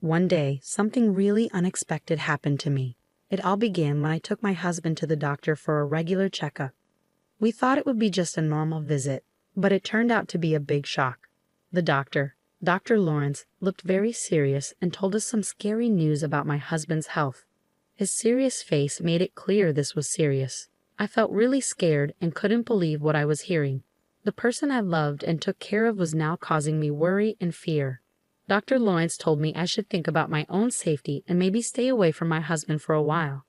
One day, something really unexpected happened to me. It all began when I took my husband to the doctor for a regular checkup. We thought it would be just a normal visit, but it turned out to be a big shock. The doctor, Dr. Lawrence, looked very serious and told us some scary news about my husband's health. His serious face made it clear this was serious. I felt really scared and couldn't believe what I was hearing. The person I loved and took care of was now causing me worry and fear. Dr. Lawrence told me I should think about my own safety and maybe stay away from my husband for a while.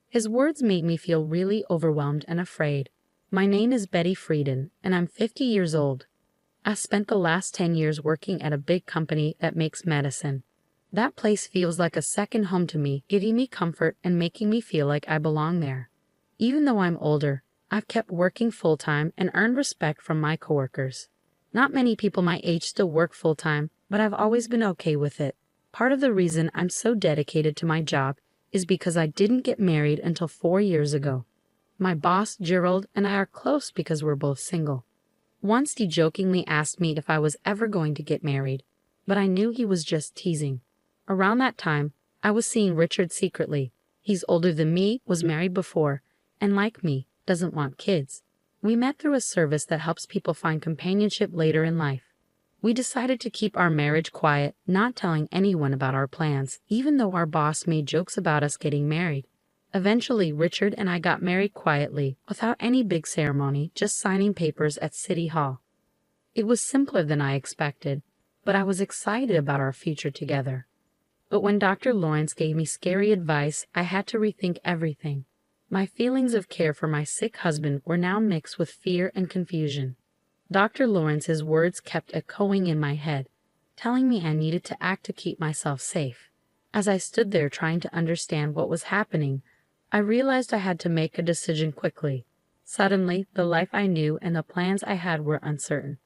His words made me feel really overwhelmed and afraid. My name is Betty Frieden, and I'm 50 years old. I spent the last 10 years working at a big company that makes medicine. That place feels like a second home to me, giving me comfort and making me feel like I belong there. Even though I'm older, I've kept working full-time and earned respect from my coworkers. Not many people my age still work full-time, but I've always been okay with it. Part of the reason I'm so dedicated to my job is because I didn't get married until 4 years ago. My boss, Gerald, and I are close because we're both single. Once he jokingly asked me if I was ever going to get married, but I knew he was just teasing. Around that time, I was seeing Richard secretly. He's older than me, was married before, and like me, doesn't want kids. We met through a service that helps people find companionship later in life. We decided to keep our marriage quiet, not telling anyone about our plans, even though our boss made jokes about us getting married. Eventually, Richard and I got married quietly, without any big ceremony, just signing papers at City Hall. It was simpler than I expected, but I was excited about our future together. But when Dr. Lawrence gave me scary advice, I had to rethink everything. My feelings of care for my sick husband were now mixed with fear and confusion. Dr. Lawrence's words kept echoing in my head, telling me I needed to act to keep myself safe. As I stood there trying to understand what was happening, I realized I had to make a decision quickly. Suddenly, the life I knew and the plans I had were uncertain.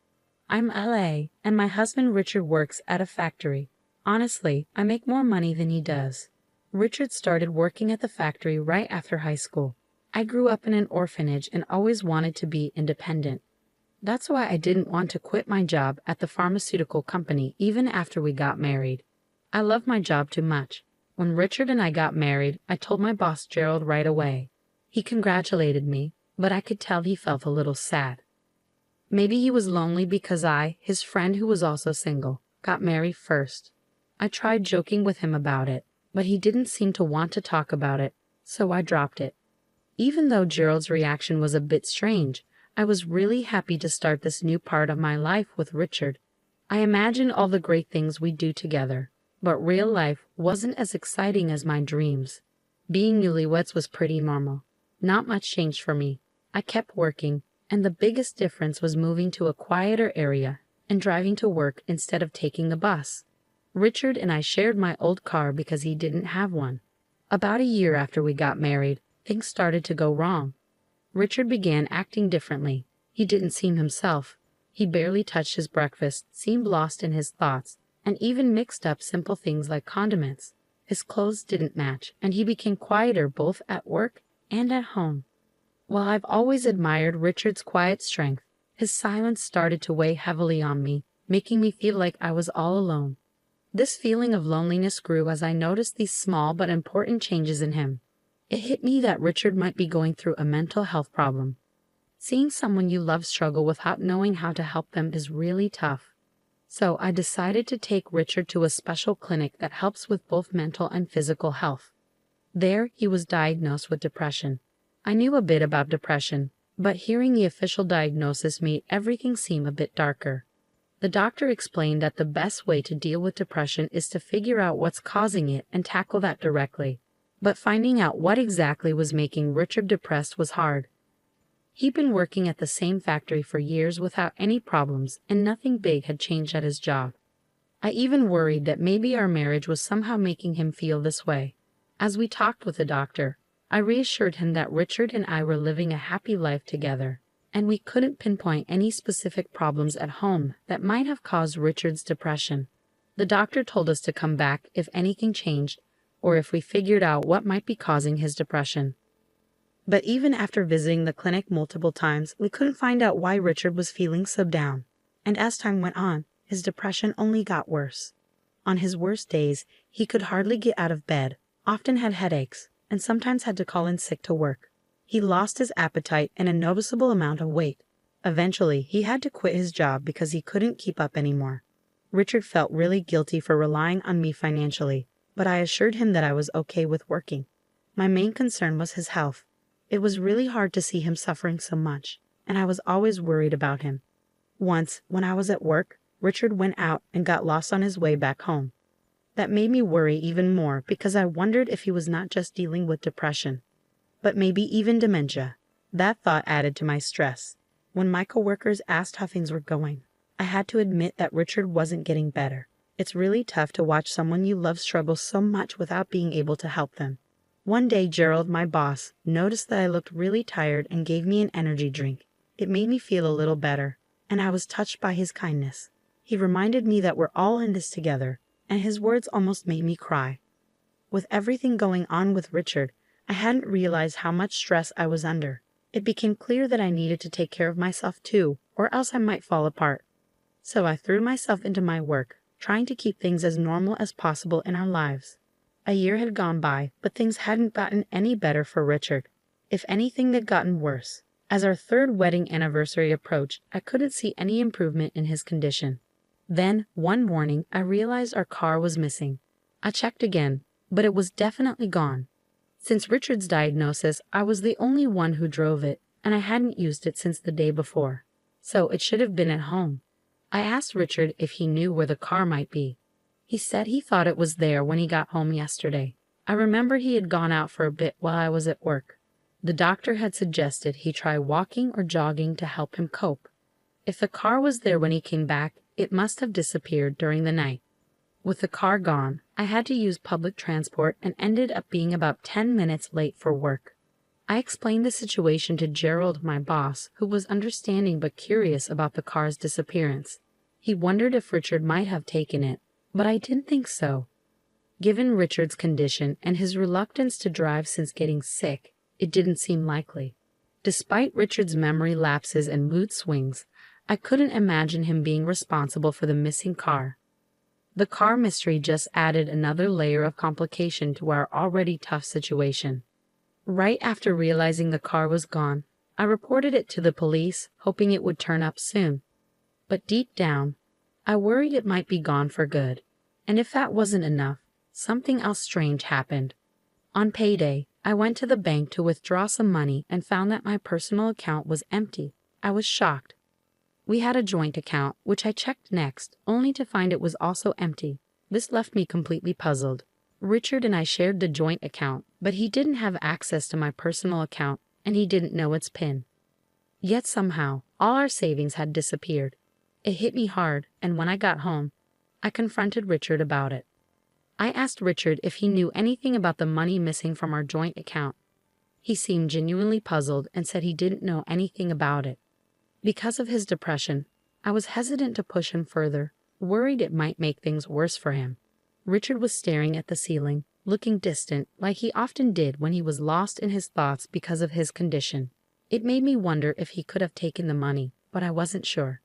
I'm LA, and my husband Richard works at a factory. Honestly, I make more money than he does. Richard started working at the factory right after high school. I grew up in an orphanage and always wanted to be independent. That's why I didn't want to quit my job at the pharmaceutical company even after we got married. I love my job too much. When Richard and I got married, I told my boss Gerald right away. He congratulated me, but I could tell he felt a little sad. Maybe he was lonely because I, his friend who was also single, got married first. I tried joking with him about it, but he didn't seem to want to talk about it, so I dropped it. Even though Gerald's reaction was a bit strange, I was really happy to start this new part of my life with Richard. I imagined all the great things we'd do together, but real life wasn't as exciting as my dreams. Being newlyweds was pretty normal. Not much changed for me. I kept working, and the biggest difference was moving to a quieter area and driving to work instead of taking the bus. Richard and I shared my old car because he didn't have one. About a year after we got married, things started to go wrong. Richard began acting differently. He didn't seem himself. He barely touched his breakfast, seemed lost in his thoughts, and even mixed up simple things like condiments. His clothes didn't match, and he became quieter both at work and at home. While I've always admired Richard's quiet strength, his silence started to weigh heavily on me, making me feel like I was all alone. This feeling of loneliness grew as I noticed these small but important changes in him. It hit me that Richard might be going through a mental health problem. Seeing someone you love struggle without knowing how to help them is really tough. So I decided to take Richard to a special clinic that helps with both mental and physical health. There, he was diagnosed with depression. I knew a bit about depression, but hearing the official diagnosis made everything seem a bit darker. The doctor explained that the best way to deal with depression is to figure out what's causing it and tackle that directly. But finding out what exactly was making Richard depressed was hard. He'd been working at the same factory for years without any problems, and nothing big had changed at his job. I even worried that maybe our marriage was somehow making him feel this way. As we talked with the doctor, I reassured him that Richard and I were living a happy life together, and we couldn't pinpoint any specific problems at home that might have caused Richard's depression. The doctor told us to come back if anything changed, or if we figured out what might be causing his depression. But even after visiting the clinic multiple times, we couldn't find out why Richard was feeling so down. And as time went on, his depression only got worse. On his worst days, he could hardly get out of bed, often had headaches, and sometimes had to call in sick to work. He lost his appetite and a noticeable amount of weight. Eventually, he had to quit his job because he couldn't keep up anymore. Richard felt really guilty for relying on me financially, but I assured him that I was okay with working. My main concern was his health. It was really hard to see him suffering so much, and I was always worried about him. Once, when I was at work, Richard went out and got lost on his way back home. That made me worry even more because I wondered if he was not just dealing with depression, but maybe even dementia. That thought added to my stress. When my coworkers asked how things were going, I had to admit that Richard wasn't getting better. It's really tough to watch someone you love struggle so much without being able to help them. One day, Gerald, my boss, noticed that I looked really tired and gave me an energy drink. It made me feel a little better, and I was touched by his kindness. He reminded me that we're all in this together, and his words almost made me cry. With everything going on with Richard, I hadn't realized how much stress I was under. It became clear that I needed to take care of myself too, or else I might fall apart. So I threw myself into my work, trying to keep things as normal as possible in our lives. A year had gone by, but things hadn't gotten any better for Richard. If anything, they'd gotten worse. As our third wedding anniversary approached, I couldn't see any improvement in his condition. Then, one morning, I realized our car was missing. I checked again, but it was definitely gone. Since Richard's diagnosis, I was the only one who drove it, and I hadn't used it since the day before. So it should have been at home. I asked Richard if he knew where the car might be. He said he thought it was there when he got home yesterday. I remember he had gone out for a bit while I was at work. The doctor had suggested he try walking or jogging to help him cope. If the car was there when he came back, it must have disappeared during the night. With the car gone, I had to use public transport and ended up being about 10 minutes late for work. I explained the situation to Gerald, my boss, who was understanding but curious about the car's disappearance. He wondered if Richard might have taken it, but I didn't think so. Given Richard's condition and his reluctance to drive since getting sick, it didn't seem likely. Despite Richard's memory lapses and mood swings, I couldn't imagine him being responsible for the missing car. The car mystery just added another layer of complication to our already tough situation. Right after realizing the car was gone, I reported it to the police, hoping it would turn up soon. But deep down, I worried it might be gone for good. And if that wasn't enough, something else strange happened. On payday, I went to the bank to withdraw some money and found that my personal account was empty. I was shocked. We had a joint account, which I checked next, only to find it was also empty. This left me completely puzzled. Richard and I shared the joint account, but he didn't have access to my personal account, and he didn't know its PIN. Yet somehow, all our savings had disappeared. It hit me hard, and when I got home, I confronted Richard about it. I asked Richard if he knew anything about the money missing from our joint account. He seemed genuinely puzzled and said he didn't know anything about it. Because of his depression, I was hesitant to push him further, worried it might make things worse for him. Richard was staring at the ceiling, looking distant, like he often did when he was lost in his thoughts because of his condition. It made me wonder if he could have taken the money, but I wasn't sure.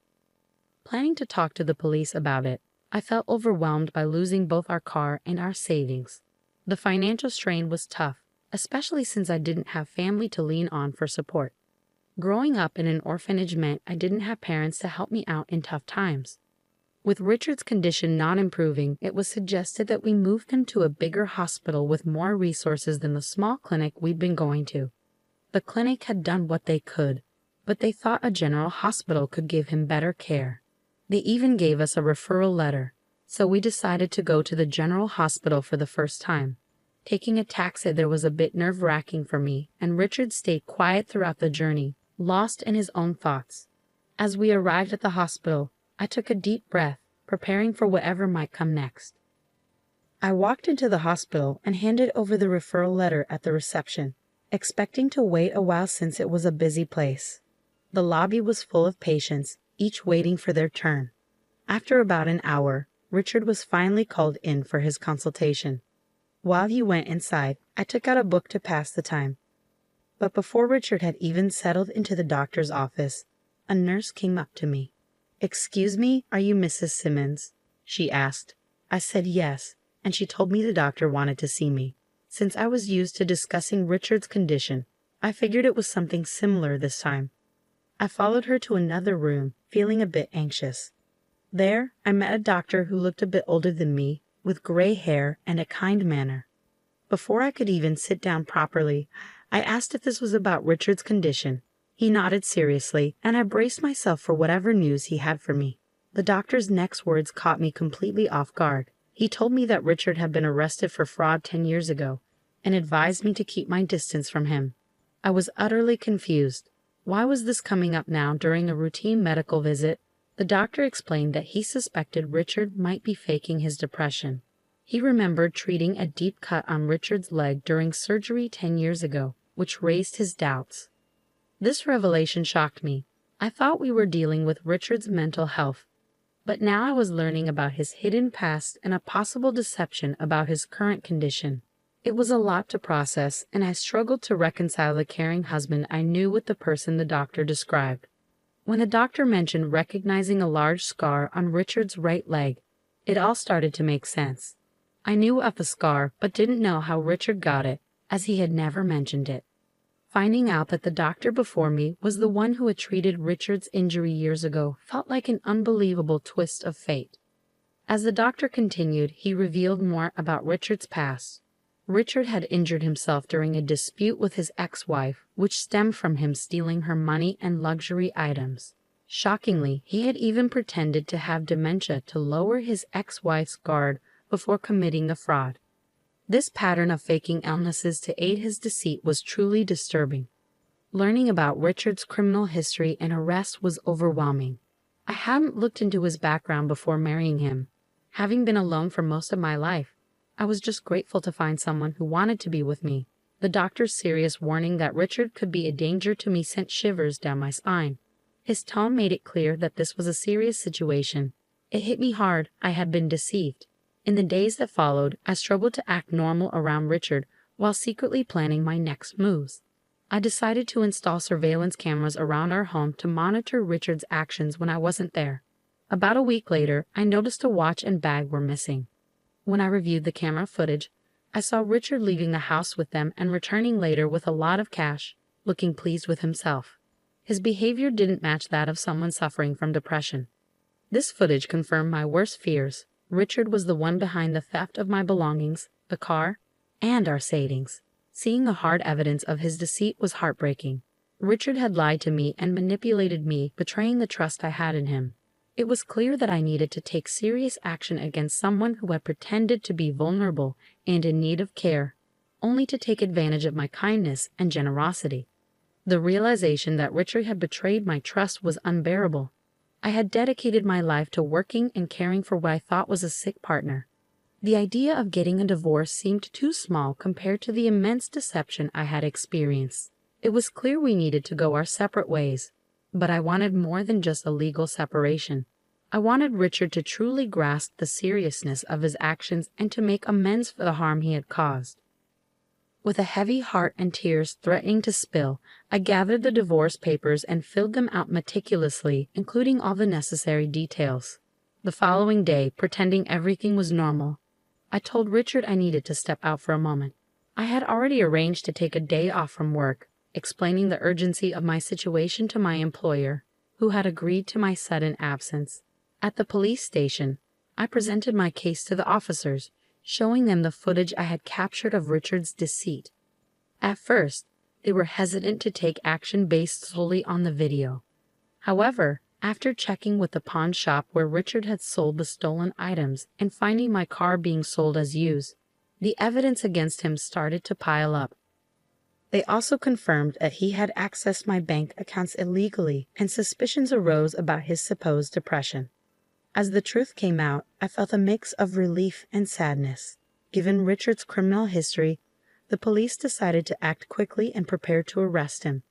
Planning to talk to the police about it, I felt overwhelmed by losing both our car and our savings. The financial strain was tough, especially since I didn't have family to lean on for support. Growing up in an orphanage meant I didn't have parents to help me out in tough times. With Richard's condition not improving, it was suggested that we move him to a bigger hospital with more resources than the small clinic we'd been going to. The clinic had done what they could, but they thought a general hospital could give him better care. They even gave us a referral letter, so we decided to go to the general hospital for the first time. Taking a taxi there was a bit nerve-wracking for me, and Richard stayed quiet throughout the journey, lost in his own thoughts. As we arrived at the hospital, I took a deep breath, preparing for whatever might come next. I walked into the hospital and handed over the referral letter at the reception, expecting to wait a while since it was a busy place. The lobby was full of patients, each waiting for their turn. After about an hour, Richard was finally called in for his consultation. While he went inside, I took out a book to pass the time. But before Richard had even settled into the doctor's office, a nurse came up to me. "Excuse me, are you Mrs. Simmons?" she asked. I said yes, and she told me the doctor wanted to see me. Since I was used to discussing Richard's condition, I figured it was something similar this time. I followed her to another room, feeling a bit anxious. There, I met a doctor who looked a bit older than me, with gray hair and a kind manner. Before I could even sit down properly, I asked if this was about Richard's condition. He nodded seriously, and I braced myself for whatever news he had for me. The doctor's next words caught me completely off guard. He told me that Richard had been arrested for fraud 10 years ago, and advised me to keep my distance from him. I was utterly confused. Why was this coming up now during a routine medical visit? The doctor explained that he suspected Richard might be faking his depression. He remembered treating a deep cut on Richard's leg during surgery 10 years ago, which raised his doubts. This revelation shocked me. I thought we were dealing with Richard's mental health, but now I was learning about his hidden past and a possible deception about his current condition. It was a lot to process, and I struggled to reconcile the caring husband I knew with the person the doctor described. When the doctor mentioned recognizing a large scar on Richard's right leg, it all started to make sense. I knew of the scar, but didn't know how Richard got it, as he had never mentioned it. Finding out that the doctor before me was the one who had treated Richard's injury years ago felt like an unbelievable twist of fate. As the doctor continued, he revealed more about Richard's past. Richard had injured himself during a dispute with his ex-wife, which stemmed from him stealing her money and luxury items. Shockingly, he had even pretended to have dementia to lower his ex-wife's guard before committing the fraud. This pattern of faking illnesses to aid his deceit was truly disturbing. Learning about Richard's criminal history and arrest was overwhelming. I hadn't looked into his background before marrying him. Having been alone for most of my life, I was just grateful to find someone who wanted to be with me. The doctor's serious warning that Richard could be a danger to me sent shivers down my spine. His tone made it clear that this was a serious situation. It hit me hard. I had been deceived. In the days that followed, I struggled to act normal around Richard while secretly planning my next moves. I decided to install surveillance cameras around our home to monitor Richard's actions when I wasn't there. About a week later, I noticed a watch and bag were missing. When I reviewed the camera footage, I saw Richard leaving the house with them and returning later with a lot of cash, looking pleased with himself. His behavior didn't match that of someone suffering from depression. This footage confirmed my worst fears. Richard was the one behind the theft of my belongings, the car, and our savings. Seeing the hard evidence of his deceit was heartbreaking. Richard had lied to me and manipulated me, betraying the trust I had in him. It was clear that I needed to take serious action against someone who had pretended to be vulnerable and in need of care, only to take advantage of my kindness and generosity. The realization that Richard had betrayed my trust was unbearable. I had dedicated my life to working and caring for what I thought was a sick partner. The idea of getting a divorce seemed too small compared to the immense deception I had experienced. It was clear we needed to go our separate ways, but I wanted more than just a legal separation. I wanted Richard to truly grasp the seriousness of his actions and to make amends for the harm he had caused. With a heavy heart and tears threatening to spill, I gathered the divorce papers and filled them out meticulously, including all the necessary details. The following day, pretending everything was normal, I told Richard I needed to step out for a moment. I had already arranged to take a day off from work, explaining the urgency of my situation to my employer, who had agreed to my sudden absence. At the police station, I presented my case to the officers, showing them the footage I had captured of Richard's deceit. At first, they were hesitant to take action based solely on the video. However, after checking with the pawn shop where Richard had sold the stolen items and finding my car being sold as used, the evidence against him started to pile up. They also confirmed that he had accessed my bank accounts illegally, and suspicions arose about his supposed depression. As the truth came out, I felt a mix of relief and sadness. Given Richard's criminal history, the police decided to act quickly and prepared to arrest him.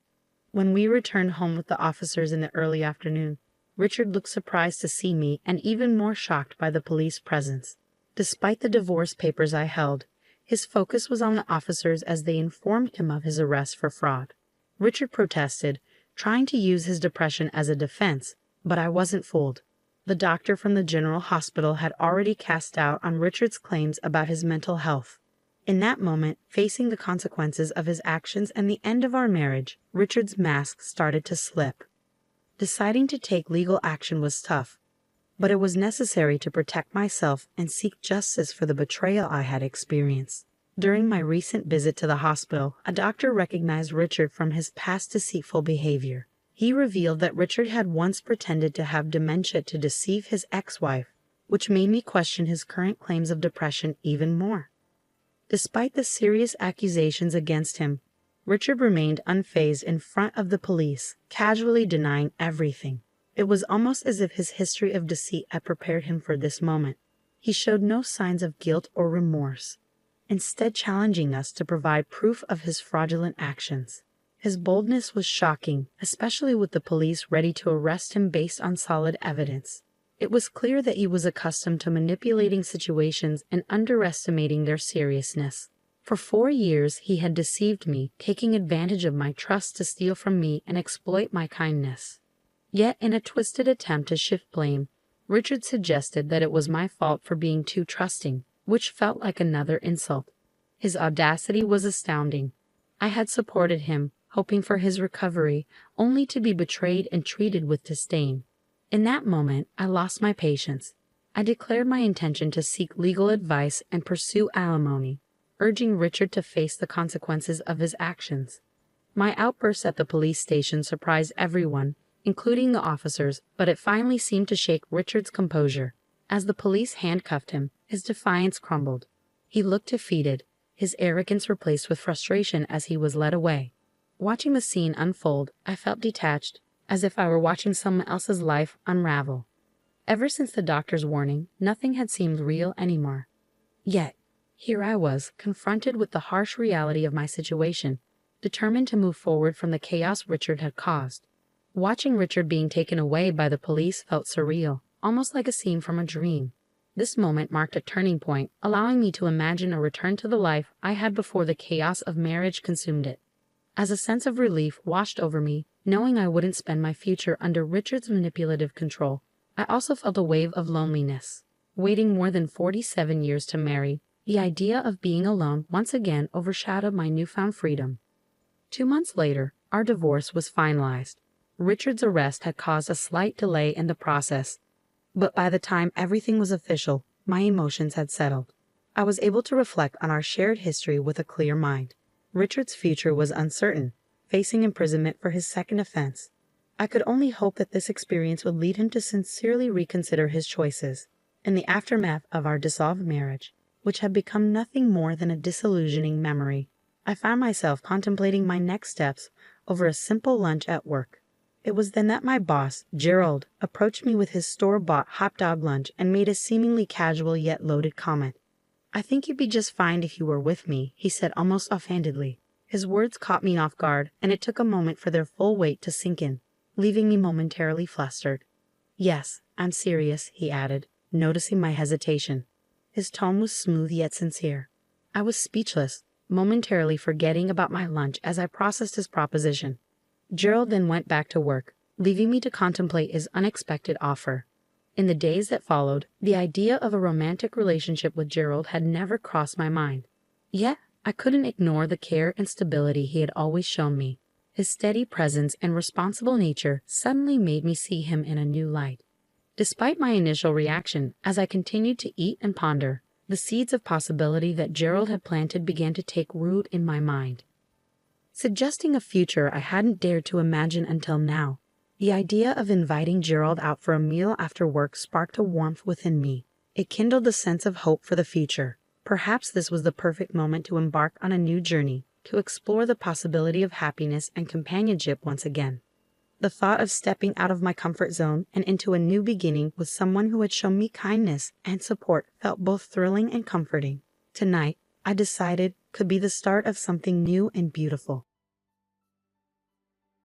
When we returned home with the officers in the early afternoon, Richard looked surprised to see me and even more shocked by the police presence. Despite the divorce papers I held, his focus was on the officers as they informed him of his arrest for fraud. Richard protested, trying to use his depression as a defense, but I wasn't fooled. The doctor from the general hospital had already cast doubt on Richard's claims about his mental health. In that moment, facing the consequences of his actions and the end of our marriage, Richard's mask started to slip. Deciding to take legal action was tough, but it was necessary to protect myself and seek justice for the betrayal I had experienced. During my recent visit to the hospital, a doctor recognized Richard from his past deceitful behavior. He revealed that Richard had once pretended to have dementia to deceive his ex-wife, which made me question his current claims of depression even more. Despite the serious accusations against him, Richard remained unfazed in front of the police, casually denying everything. It was almost as if his history of deceit had prepared him for this moment. He showed no signs of guilt or remorse, instead challenging us to provide proof of his fraudulent actions. His boldness was shocking, especially with the police ready to arrest him based on solid evidence. It was clear that he was accustomed to manipulating situations and underestimating their seriousness. For 4 years, he had deceived me, taking advantage of my trust to steal from me and exploit my kindness. Yet, in a twisted attempt to shift blame, Richard suggested that it was my fault for being too trusting, which felt like another insult. His audacity was astounding. I had supported him, hoping for his recovery, only to be betrayed and treated with disdain. In that moment, I lost my patience. I declared my intention to seek legal advice and pursue alimony, urging Richard to face the consequences of his actions. My outburst at the police station surprised everyone, including the officers, but it finally seemed to shake Richard's composure. As the police handcuffed him, his defiance crumbled. He looked defeated, his arrogance replaced with frustration as he was led away. Watching the scene unfold, I felt detached, as if I were watching someone else's life unravel. Ever since the doctor's warning, nothing had seemed real anymore. Yet, here I was, confronted with the harsh reality of my situation, determined to move forward from the chaos Richard had caused. Watching Richard being taken away by the police felt surreal, almost like a scene from a dream. This moment marked a turning point, allowing me to imagine a return to the life I had before the chaos of marriage consumed it. As a sense of relief washed over me, knowing I wouldn't spend my future under Richard's manipulative control, I also felt a wave of loneliness. Waiting more than 47 years to marry, the idea of being alone once again overshadowed my newfound freedom. 2 months later, our divorce was finalized. Richard's arrest had caused a slight delay in the process, but by the time everything was official, my emotions had settled. I was able to reflect on our shared history with a clear mind. Richard's future was uncertain, facing imprisonment for his second offense. I could only hope that this experience would lead him to sincerely reconsider his choices. In the aftermath of our dissolved marriage, which had become nothing more than a disillusioning memory, I found myself contemplating my next steps over a simple lunch at work. It was then that my boss, Gerald, approached me with his store-bought hot dog lunch and made a seemingly casual yet loaded comment. "I think you'd be just fine if you were with me," he said almost offhandedly. His words caught me off guard, and it took a moment for their full weight to sink in, leaving me momentarily flustered. "Yes, I'm serious," he added, noticing my hesitation. His tone was smooth yet sincere. I was speechless, momentarily forgetting about my lunch as I processed his proposition. Gerald then went back to work, leaving me to contemplate his unexpected offer. In the days that followed, the idea of a romantic relationship with Gerald had never crossed my mind. Yet, I couldn't ignore the care and stability he had always shown me. His steady presence and responsible nature suddenly made me see him in a new light. Despite my initial reaction, as I continued to eat and ponder, the seeds of possibility that Gerald had planted began to take root in my mind, suggesting a future I hadn't dared to imagine until now. The idea of inviting Gerald out for a meal after work sparked a warmth within me. It kindled a sense of hope for the future. Perhaps this was the perfect moment to embark on a new journey, to explore the possibility of happiness and companionship once again. The thought of stepping out of my comfort zone and into a new beginning with someone who had shown me kindness and support felt both thrilling and comforting. Tonight, I decided, could be the start of something new and beautiful.